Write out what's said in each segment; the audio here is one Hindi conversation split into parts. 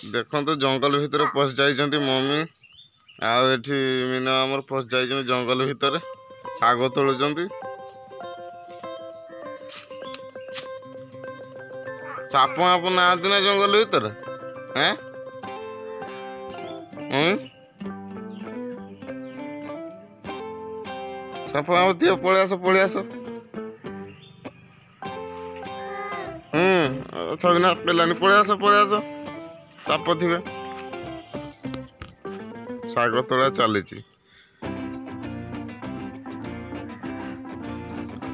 देखो जंगल भितर पशि जाइछन्ति मम्मी आउ एठी मीना हमर पशि जाइछन्ति जंगल भितर शाग तोलुछन्ति। साप आप नाहांती ना जंगल भितर हैं साप आप दियो पळै आस छविनाथ पेलानी पळै आस साप थे शाग तोड़ा चली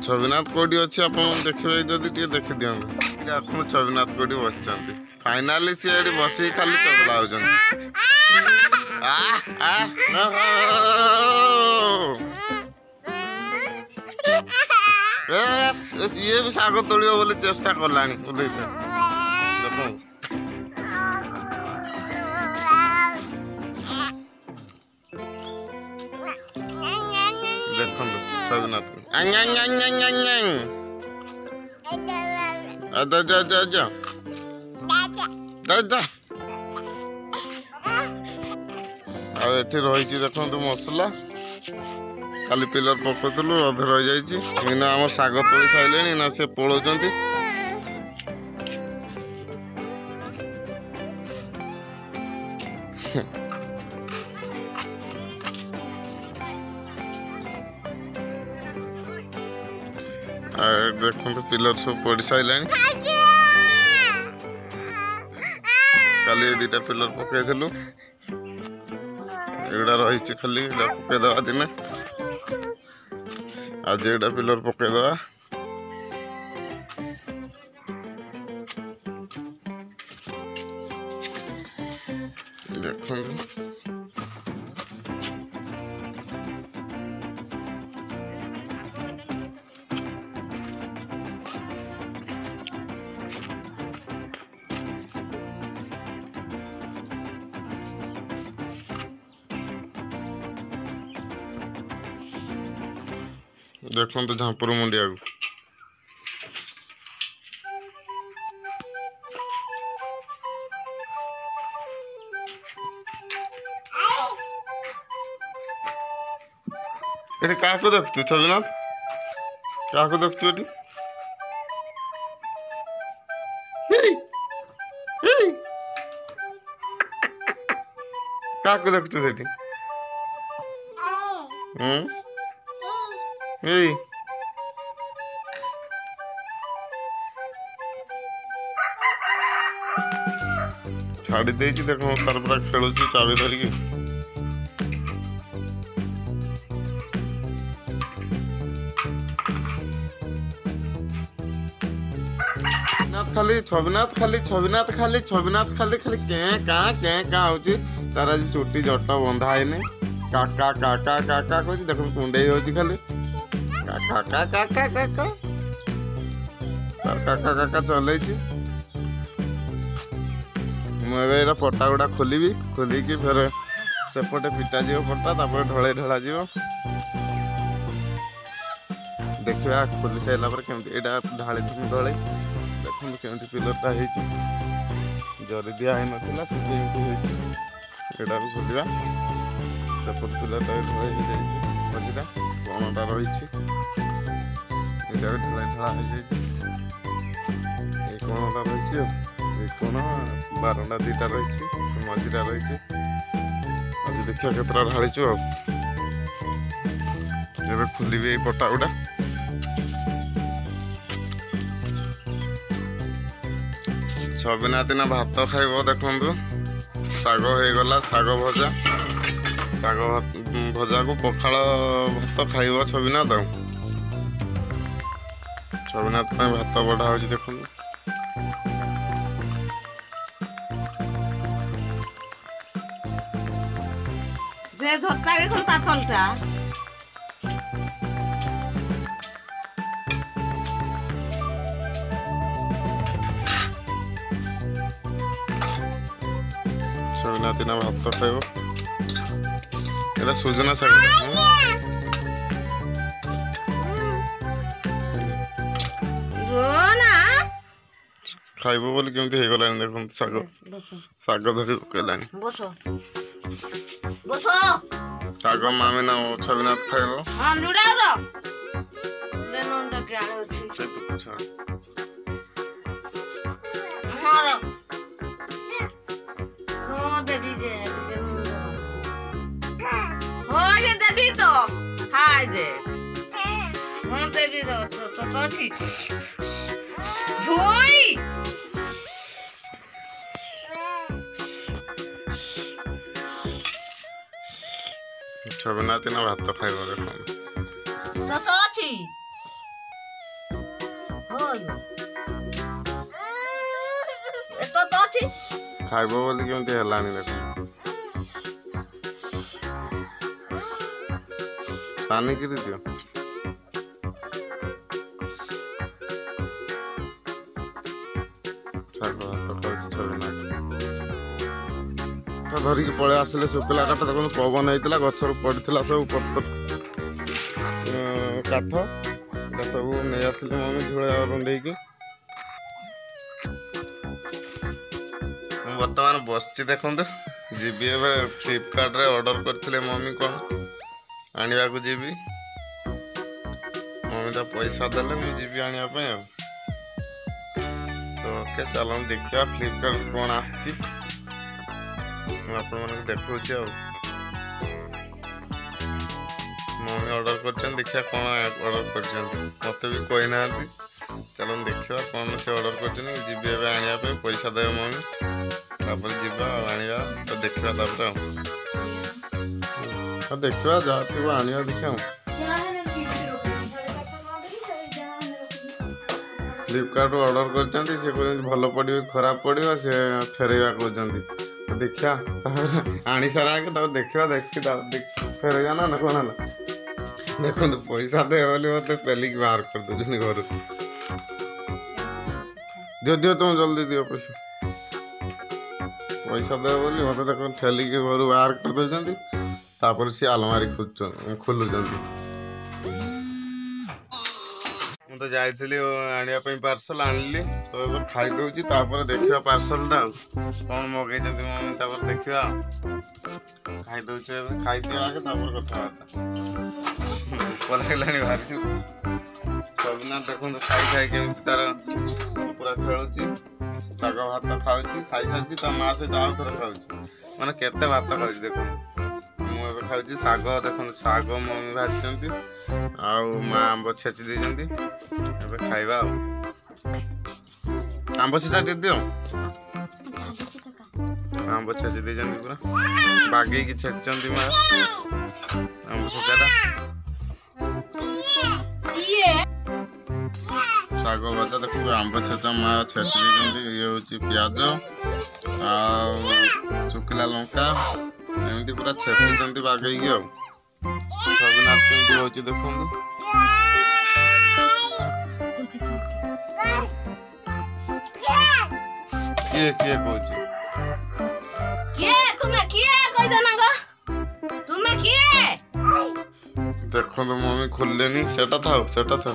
छविनाथ कौटी अच्छे आप देखिए जदि देखी दिखाँ आप छविनाथ कौटी बस फाइनाली सी बस खाली चगला ये भी शाग तोड़ो बोले चेष्टा कला देखो छविनाथ एठी रही देखो मसला खाली पिलर पकड़लु अधे रही जाइना आम शाग तोड़ी सारे ना से पलाउंट देखो पिलर सब पड़ सारे खाली दीटा पिलर पकईलु एगुड़ा रही खाली पकईदे दिने आज एटा पिलर पकईदे देखो देखो तो झांपुर मुंडिया को ये क्या देखु छविनाथ क्या देखु क्या देखु से छाड़ी देख तार पूरा खेलु चाबी धरिकी खाली छविनाथ खाली क्या होची तार आज चुटी जट बंधा है काका काका काका कह देख कुंडे होची खाली काका काका काका काका काका चल मुझे पटा गुड़ा खोलि खोलिकी फिर सेपटे पिटा जी पटा ढले ढला जी देखा खोली सारा केमती ढाली ढले देखो केमती पिलरटा जरी दिया नाला से खोलिया सेपट पिलरटा ढल मझीटा कणटा रही ढला ढला कणटा रही कण बारंडा दीटा रही मझीटा रही आज देखिए केतरा ढालीचु आ खोलि पटा गुड़ा छविनाथ ना भात खाइब देखु शाग होगला शाग भजा को पखाल भात खाइब छविनाथ छविनाथ भात बढ़ा हो देखु छविनाथ ना भात खाइब एटा सुजना शाग खाइबो बोली केमती हे गलानी देखो साग साग धरी पकेलानी बसो बसो साग मामी ना छविनाथ खाइबो हां लुड़ा रो लेनो टा क्या अछि से तो पूछा हां रो देवी जे हो ये देवी तो हाय जे हां देवी रो तो ठीक धोई छविनाथ ना भात खाइबो देखो तो अछि होय तो अछि खाइबो बोली केमती हेलानी देखो सानी की दियो धरिकी पलि आसिले शुखला काठ देखो पवन होता गचर पड़ा सब पत्थर काठ सब नहीं आसिले मम्मी झोड़ा रुंडे बर्तमान बसची देखो जी फ्लिपकार्ट रे ऑर्डर करते मम्मी कौन आने को जी मम्मी तो पैसा देले मुझे जी आने तो ओके चलो देखा फ्लिपकार्ट कौन आसी देखा मम्मी ऑर्डर कर देखा कौन ऑर्डर कर मत भी कही ना चलो देखा कौन से ऑर्डर कर जी आने पैसा देवे मम्मी तापर जीवा आनिया तो देखा देखा जहाँ थी आनिया देखा फ्लिपकार्ट ऑर्डर कर भल पड़ो खराब पड़ो से फेरवा कहते देखा आनी सारा के देखा देखी फेरवा ना कौन है देखो पैसा दे बोली मत पेलिक बाहर कर दे घर दियो तुम जल्दी दियो पैसा पैसा दे बोली मत देख ठेलिक घर बाहर कर दे सी आलमारी खोलुंट तो जाइली आने पार्सल आनली तो ये खाई दूसरी देखा पार्सलटा कौन मगई मम्मी देखा खाई दूचे खाई दिया आगे कथबार्ता पलैलानी भारी छविनाथ देखो खाई खाई केमी तार पूरा खेलुची शाग भात खाऊँ खाई सारी माँ सहित आउ थे खाऊँ मैंने केते भात खाऊँ देखो मुझे खाऊँ शाग देखो शाग मम्मी भाजी आउ माँ आंब छेची देती खाइबा आंब छेचा टे दियो आंब छेची देती पूरा बागे की छेचती माँ आंब छेचाटा शाग भजा देखो आंब छेचा माँ छेची देती ये हूँ पियाज आ शुखला लंका एमती पूरा छेचुंट बागे छविनाथ केमती हो देखो किए किए कहूँ देखो तो मम्मी खोलनी सेटा था देखो तो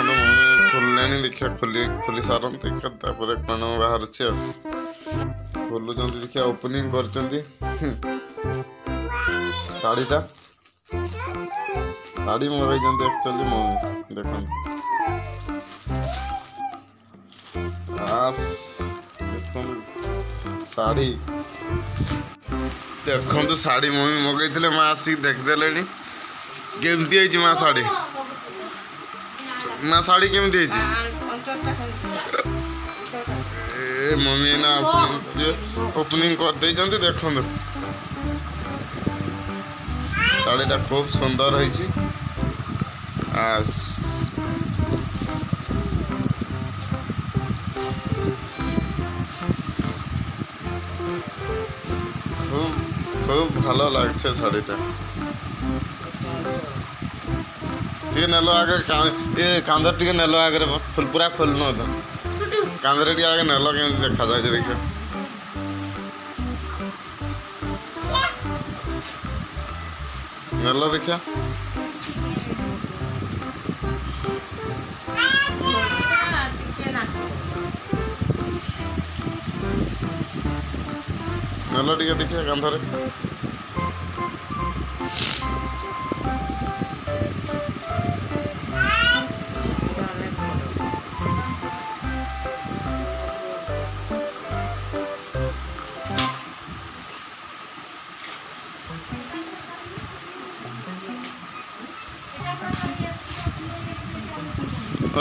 मम्मी खोलनी देखिए खोली सारन देखा कौन बाहर खोलुं देखिए ओपनिंग कर शाढ़ीटा शाढ़ी मंगाई एक्चुअली मम्मी देखो शाढ़ी देखो शाढ़ी मम्मी मगई माँ आसिक देखदेले केमती माँ शाढ़ी माँ शाढ़ी केमती मम्मी ना ओपनिंग कर देखो शाढ़ीटा खूब सुंदर है खूब भलो लगे शाढ़ीटा टे नेल आगे ये कांदर टे नेल आगे फुल पूरा खोलन तो कांदर टे आगे नेल के देखा जाए देखिए नेल देखिया ନେଲ ଟିକେ ଦେଖିବା କାନ୍ଧରେ।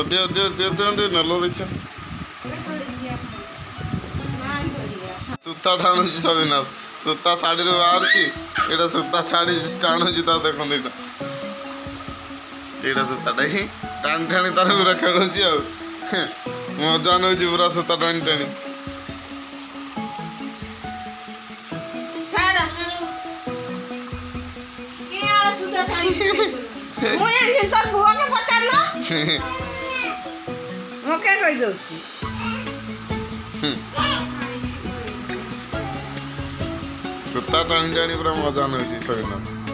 ଦିଅ ଦିଅ ଦିଅ ଦିଅ ଟିକେ ନେଲ ଦେଖିବା। ସୂତା ଟାଣୁଛି ସବିନାଥ, ସୂତା ଶାଢ଼ୀରୁ ବାହାରୁଛି, ଏଇଟା ସୂତା ଛାଡ଼ି ଟାଣୁଛି ତା ଦେଖନ୍ତୁ। ଏଇଟା ସୂତାଟା ହିଁ ଟାଣି ଟାଣି ତାର ପୁରା ଖେଳୁଛି ଆଉ ମଜା ନେଉଛି ପୁରା ସୂତା ଟାଣି ଟାଣି। ସୂତା ଟାଣି ଟାଣି ପୁରା ମଜା ନେଉଛି ସବିନାଥ।